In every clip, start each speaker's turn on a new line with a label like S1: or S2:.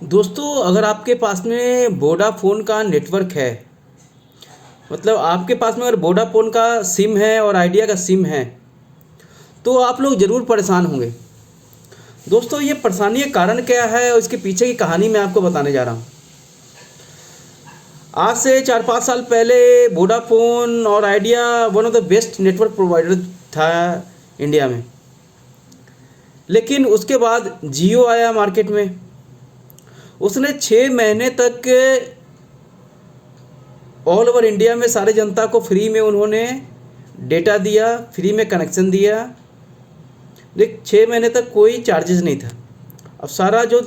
S1: दोस्तों, अगर आपके पास में वोडाफ़ोन का नेटवर्क है, मतलब आपके पास में अगर वोडाफ़ोन का सिम है और आइडिया का सिम है, तो आप लोग ज़रूर परेशान होंगे। दोस्तों, ये परेशानी का कारण क्या है और इसके पीछे की कहानी मैं आपको बताने जा रहा हूँ। आज से 4-5 साल पहले वोडाफ़ोन और idea one of the best network provider था इंडिया में। लेकिन उसके बाद जियो आया मार्केट में। उसने 6 महीने तक ऑल ओवर इंडिया में सारे जनता को फ्री में उन्होंने डेटा दिया, फ्री में कनेक्शन दिया। लेकिन 6 महीने तक कोई चार्जेस नहीं था। अब सारा जो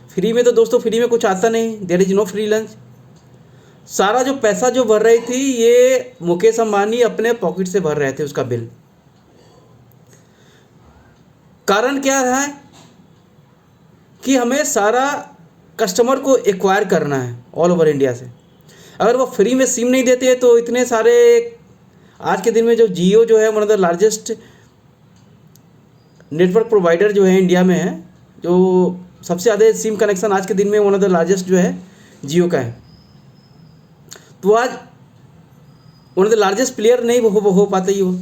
S1: फ्री में, तो दोस्तों फ्री में कुछ आता नहीं, there is no free lunch. सारा जो पैसा जो भर रही थी, ये मुकेश अंबानी अपने पॉकेट से भर रहे थे उसका बिल। कारण क्या है कि हमें सारा कस्टमर को एक्वायर करना है ऑल ओवर इंडिया से। अगर वो फ्री में सिम नहीं देते तो इतने सारे, आज के दिन में जो जियो जो है one of the largest network provider जो है इंडिया में है, जो सबसे ज़्यादा सिम कनेक्शन आज के दिन में वन ऑफ द लार्जेस्ट जो है जियो का है। तो आज one of the largest player नहीं हो पाते ही वो।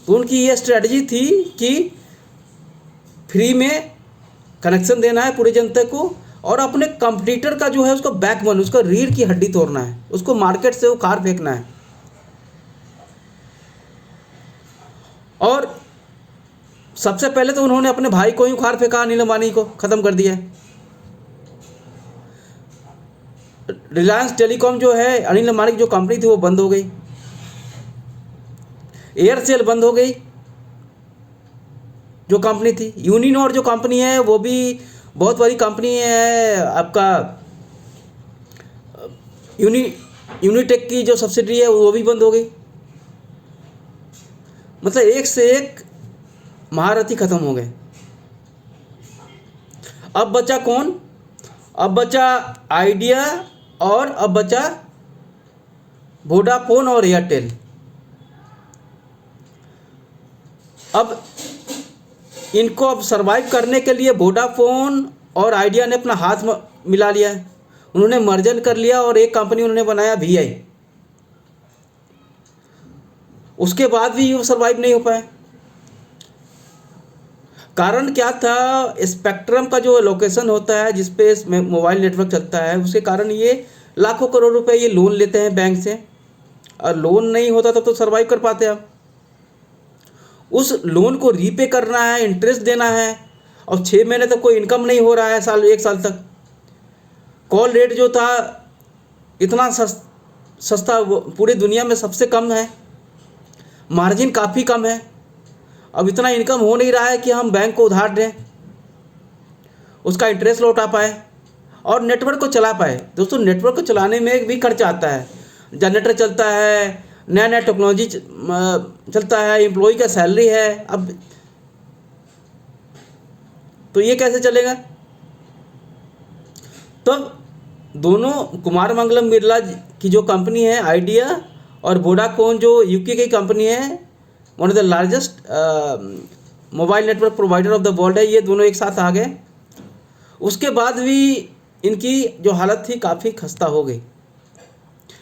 S1: तो उनकी ये स्ट्रेटजी थी कि फ्री में कनेक्शन देना है पूरे जनता को, और अपने कंपटीटर का जो है उसको बैकबोन, उसका रीढ़ की हड्डी तोड़ना है, उसको मार्केट से उखाड़ फेंकना है। और सबसे पहले तो उन्होंने अपने भाई को ही उखाड़ फेंका, अनिल अंबानी को ख़त्म कर दिया। रिलायंस टेलीकॉम जो है, अनिल अंबानी की जो कंपनी थी वो बंद हो गई। एयरसेल बंद हो गई जो कंपनी थी। यूनिनॉर जो कंपनी है वो भी बहुत बड़ी कंपनी है आपका। यूनिटेक की जो सब्सिडरी है वो भी बंद हो गई। मतलब एक से एक महारथी खत्म हो गए। अब बचा कौन? अब बचा आइडिया, और अब बचा वोडाफोन और एयरटेल। अब इनको अब सरवाइव करने के लिए वोडाफोन और आइडिया ने अपना हाथ मिला लिया है। उन्होंने मर्जन कर लिया और एक कंपनी उन्होंने बनाया VI। उसके बाद भी वो सरवाइव नहीं हो पाए। कारण क्या था? स्पेक्ट्रम का जो लोकेशन होता है जिस पे मोबाइल नेटवर्क चलता है, उसके कारण ये लाखों करोड़ रुपए ये लोन लेते हैं बैंक से, और लोन नहीं होता तब तो सरवाइव कर पाते आप। उस लोन को रीपे करना है, इंटरेस्ट देना है, और 6 महीने तक कोई इनकम नहीं हो रहा है, एक साल तक। कॉल रेट जो था इतना सस्ता पूरी दुनिया में सबसे कम है, मार्जिन काफ़ी कम है। अब इतना इनकम हो नहीं रहा है कि हम बैंक को उधार दें, उसका इंटरेस्ट लौटा पाए और नेटवर्क को चला पाए। दोस्तों, नेटवर्क को चलाने में भी खर्चा आता है। जनरेटर चलता है, नया नया टेक्नोलॉजी चलता है, एम्प्लॉय का सैलरी है। अब तो ये कैसे चलेगा? तब दोनों कुमार मंगलम बिरला की जो कंपनी है आइडिया, और वोडाफोन जो UK की कंपनी है, one of the largest mobile network provider of the world है, ये दोनों एक साथ आ गए। उसके बाद भी इनकी जो हालत थी काफ़ी खस्ता हो गई।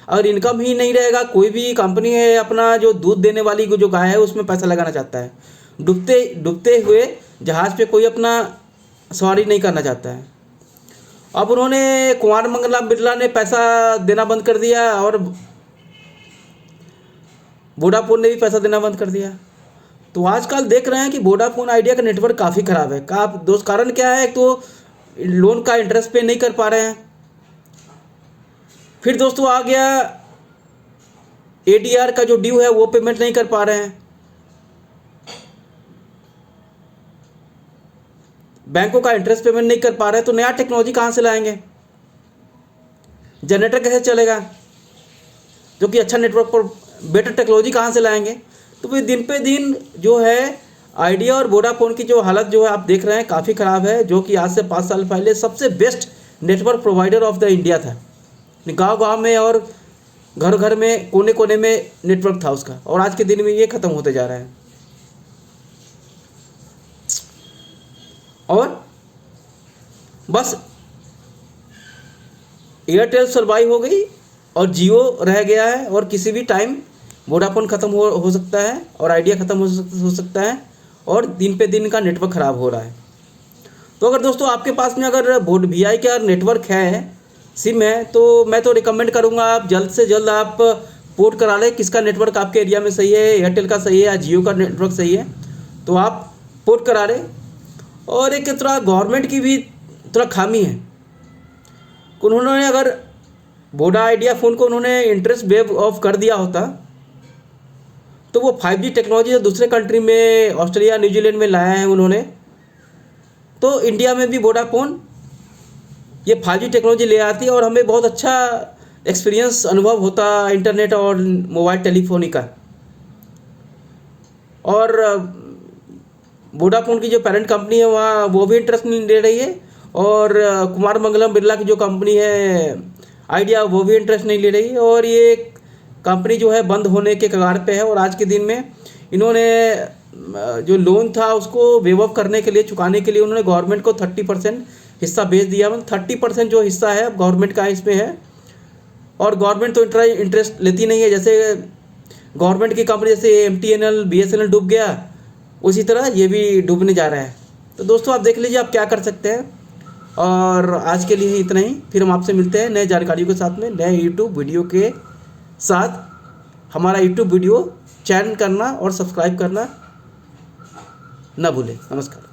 S1: अगर इनकम ही नहीं रहेगा, कोई भी कंपनी है अपना जो दूध देने वाली जो गाय है उसमें पैसा लगाना चाहता है, डूबते हुए जहाज़ पे कोई अपना सवारी नहीं करना चाहता है। अब उन्होंने, कुमार मंगलम बिरला ने पैसा देना बंद कर दिया, और वोडाफोन ने भी पैसा देना बंद कर दिया। तो आजकल देख रहे हैं कि वोडाफोन आइडिया का नेटवर्क काफ़ी ख़राब है। दोस्त कारण क्या है? एक तो लोन का इंटरेस्ट पे नहीं कर पा रहे हैं। फिर दोस्तों आ गया ADR का जो ड्यू है वो पेमेंट नहीं कर पा रहे हैं। बैंकों का इंटरेस्ट पेमेंट नहीं कर पा रहे हैं। तो नया टेक्नोलॉजी कहाँ से लाएंगे? जनरेटर कैसे चलेगा जो कि अच्छा नेटवर्क पर? बेटर टेक्नोलॉजी कहाँ से लाएंगे? तो फिर दिन पे दिन जो है आइडिया और वोडाफोन की जो हालत जो है आप देख रहे हैं काफ़ी ख़राब है। जो कि आज से 5 साल पहले सबसे best network provider of the India था। गांव गांव में और घर घर में, कोने कोने में नेटवर्क था उसका, और आज के दिन में ये ख़त्म होते जा रहा है। और बस एयरटेल सरवाइव हो गई और जियो रह गया है, और किसी भी टाइम वोडाफोन ख़त्म हो सकता है और आइडिया ख़त्म हो सकता है, और दिन पे दिन का नेटवर्क ख़राब हो रहा है। तो अगर दोस्तों आपके पास में अगर VI का नेटवर्क है, सिम है, तो मैं तो रिकमेंड करूँगा आप जल्द से जल्द आप पोर्ट करा लें। किसका नेटवर्क आपके एरिया में सही है, एयरटेल का सही है या जियो का नेटवर्क सही है, तो आप पोर्ट करा लें। और एक थोड़ा गवर्नमेंट की भी थोड़ा खामी है, उन्होंने अगर वोडा आइडिया फ़ोन को उन्होंने इंटरेस्ट वेव ऑफ कर दिया होता, तो वो 5G टेक्नोलॉजी जो दूसरे कंट्री में, ऑस्ट्रेलिया न्यूजीलैंड में लाया है उन्होंने, तो इंडिया में भी वोडाफोन ये 5G टेक्नोलॉजी ले आती है और हमें बहुत अच्छा एक्सपीरियंस अनुभव होता इंटरनेट और मोबाइल टेलीफोनी का। और वोडाफोन की जो पेरेंट कंपनी है वहाँ वो भी इंटरेस्ट नहीं ले रही है, और कुमार मंगलम बिरला की जो कंपनी है आइडिया वो भी इंटरेस्ट नहीं ले रही है, और ये कंपनी जो है बंद होने के कगार पे है। और आज के दिन में इन्होंने जो लोन था उसको वेव ऑफ करने के लिए, चुकाने के लिए उन्होंने गवर्नमेंट को 30% हिस्सा बेच दिया। मतलब 30% जो हिस्सा है गवर्नमेंट का इसमें है, और गवर्नमेंट तो इंटरेस्ट लेती नहीं है। जैसे गवर्नमेंट की कंपनी जैसे MTNL BSNL डूब गया, उसी तरह ये भी डूबने जा रहा है। तो दोस्तों आप देख लीजिए आप क्या कर सकते हैं। और आज के लिए इतना ही, फिर हम आपसे मिलते हैं नए जानकारियों के साथ में, नए यूट्यूब वीडियो के साथ। हमारा यूट्यूब वीडियो चैनल करना और सब्सक्राइब करना ना भूलें। नमस्कार।